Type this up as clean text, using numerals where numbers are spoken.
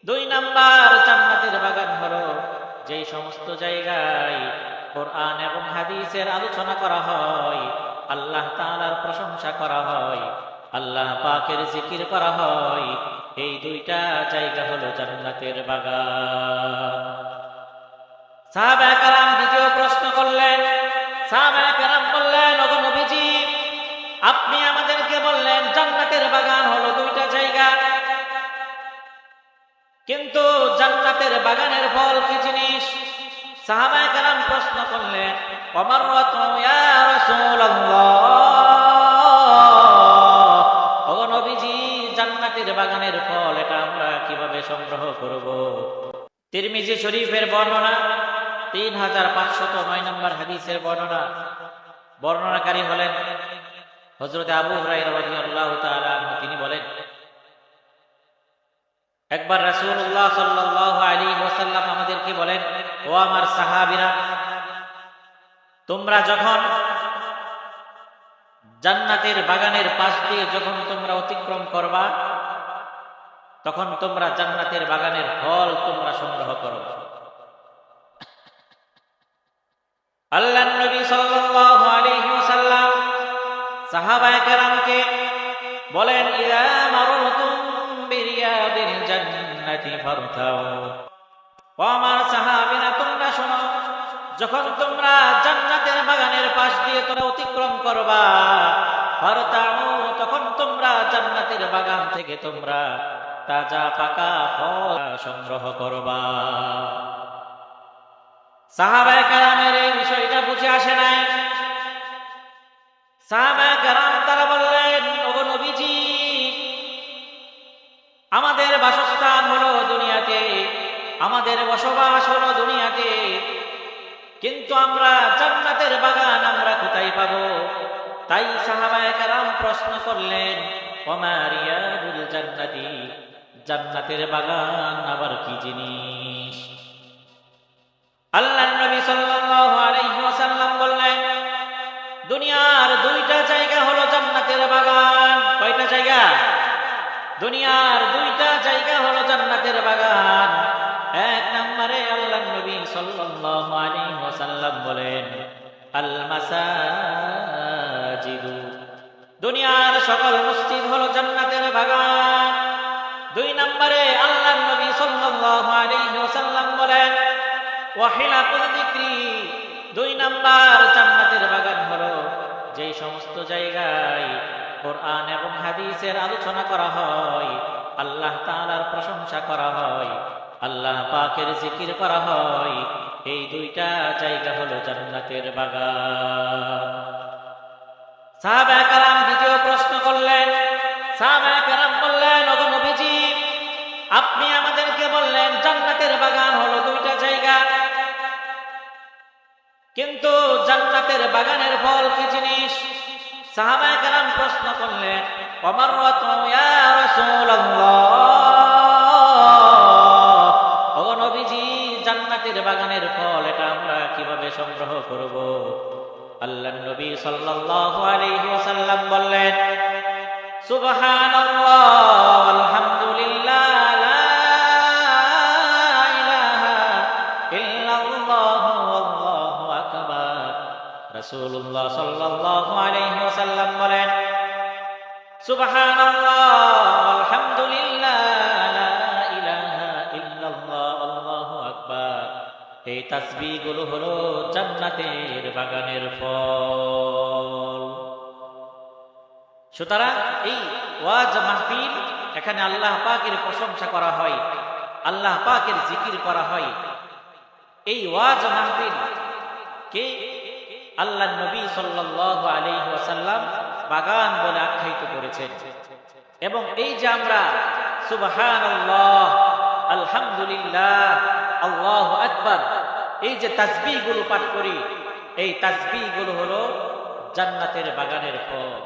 দুই নাম্বার জান্নাতের বাগান হলো যেই সমস্ত জায়গায় কোরআন এবং হাদিসের আলোচনা করা হয়, আল্লাহ তাআলার প্রশংসা করা হয়, আল্লাহ পাকের জিকির করা হয়। এই দুইটা জায়গা হলো জান্নাতের বাগান। সাহাবায়ে কেরাম দ্বিতীয় প্রশ্ন করলেন, সাহাবায়ে কেরাম বললেন, ওগো নবীজি, আপনি আমাদেরকে বললেন জান্নাতের বাগান হলো দুইটা জায়গা, কিন্তু জান্নাতের বাগানের ফল কি জিনিস? সাহাবায়ে কেরাম প্রশ্ন করলেন, ওমাররাতু ইয়া রাসূলুল্লাহ, ওগো নবীজি, জান্নাতের বাগানের ফল এটা আমরা কিভাবে সংগ্রহ করব? তিরমিজি শরীফের বর্ণনা, 3509 নম্বর হাদিসের বর্ণনা। বর্ণনাকারী হলেন হযরত আবু হুরায়রা রাদিয়াল্লাহু তাআলা আনহু। তিনি বলেন, একবার রাসূলুল্লাহ সাল্লাল্লাহু আলাইহি ওয়াসাল্লাম আমাদেরকে বলেন, ও আমার সাহাবীরা, তোমরা যখন জান্নাতের বাগানের পাশ দিয়ে যখন তোমরা অতিক্রম করবা, তখন তোমরা জান্নাতের বাগানের ফল তোমরা সংগ্রহ করবা। আল্লাহর নবী সাল্লাল্লাহু আলাইহি ওয়াসাল্লাম সাহাবায়ে কেরামকে বলেন, ইযা মারতুম বিরিয়াদিল জান্নাতি ফারতাউ, ও আমার সাহাবীরা, তোমরা শোনো, যখন তোমরা জান্নাতের বাগানের পাশ দিয়ে তোমরা অতিক্রম করবা, ফারতাউ, তখন তোমরা জান্নাতের বাগান থেকে তোমরা তাজা পাকা ফল সংগ্রহ করবা। সাহাবায়ে কেরামের এই বিষয়টা বুঝে আসে নাই। সাহাবায়ে কেরাম তারা বললেন, ওগো নবীজি, আমাদের বাসস্থান হলো দুনিয়াতে, আমাদের বসবাস হলো দুনিয়াতে, কিন্তু আমরা জান্নাতের বাগান আমরা কোথায় পাবো? তাই সাহাবায়ে কেরাম প্রশ্ন করলেন, ওমা রিয়াদুল জান্নাতি, জান্নাতের বাগান আবার কি জিনিস? আল্লাহর নবী সাল্লাল্লাহু আলাইহি ওয়াসাল্লাম বললেন, দুনিয়ার দুইটা জায়গা হলো জান্নাতের বাগান। কয়টা জায়গা? দুনিয়ার দুইটা জায়গা হলো জান্নাতের বাগান। এক নম্বরে আল্লাহর নবী সাল্লাল্লাহু আলাইহি ওয়াসাল্লাম বলেন, আল মাসাজিদু, দুনিয়ার সকল মসজিদ হলো জান্নাতের বাগান। দুই নম্বরে আল্লাহর নবী সাল্লাল্লাহু আলাইহি ওয়াসাল্লাম বলেন, ওয়াহিলাকুল যিকরি, দুই নাম্বার জান্নাতের বাগান হলো যেই সমস্ত জায়গায় কোরআন এবং হাদিসের আলোচনা করা হয়, আল্লাহ তাআলার প্রশংসা করা হয়, আল্লাহ পাকের জিকির করা হয়। এই দুইটা জায়গা হলো জান্নাতের বাগান। সাহাবায়ে কেরাম দ্বিতীয় প্রশ্ন করলেন, সাহাবায়ে কেরাম বললেন, ওগো নবীজি, আপনি আমাদেরকে বললেন জান্নাতের বাগান হলো দুইটা জায়গা, কিন্তু জান্নাতের বাগানের ফল কি জিনিস? সাহাবায়ে কেরাম প্রশ্ন করলেন, ওমাররাতু ইয়া রাসূলুল্লাহ, ওগো নবীজি, জান্নাতের বাগানের ফল এটা আমরা কিভাবে সংগ্রহ করব? আল্লাহর নবী সাল্লাল্লাহু আলাইহি ওয়াসাল্লাম বললেন, সুবহানাল্লাহ, আলহামদুলিল্লাহ, লা ইলাহা ইল্লাল্লাহ, আল্লাহু আকবার। রাসূলুল্লাহ সাল্লাল্লাহু আলাইহি ওয়াসাল্লাম বলেন, সুবহানাল্লাহ, আলহামদুলিল্লাহ, লা ইলাহা ইল্লাল্লাহ, আল্লাহু আকবার। এই তাসবিহগুলো হলো জান্নাতের বাগানের ফল। সুতরাং এই ওয়াজ মাহফিল, এখানে আল্লাহ পাকের প্রশংসা করা হয়, আল্লাহ পাকের জিকির করা হয়। এই ওয়াজ মাহফিল কে আল্লাহর নবী সাল্লাল্লাহু আলাইহি ওয়াসাল্লাম বাগান বলে আখ্যায়িত করেছেন। এবং এই যে আমরা সুবহানাল্লাহ, আলহামদুলিল্লাহ, আল্লাহু আকবার, এই যে তাসবিহগুলো পাঠ করি, এই তাসবিহগুলো হলো জান্নাতের বাগানের ফল।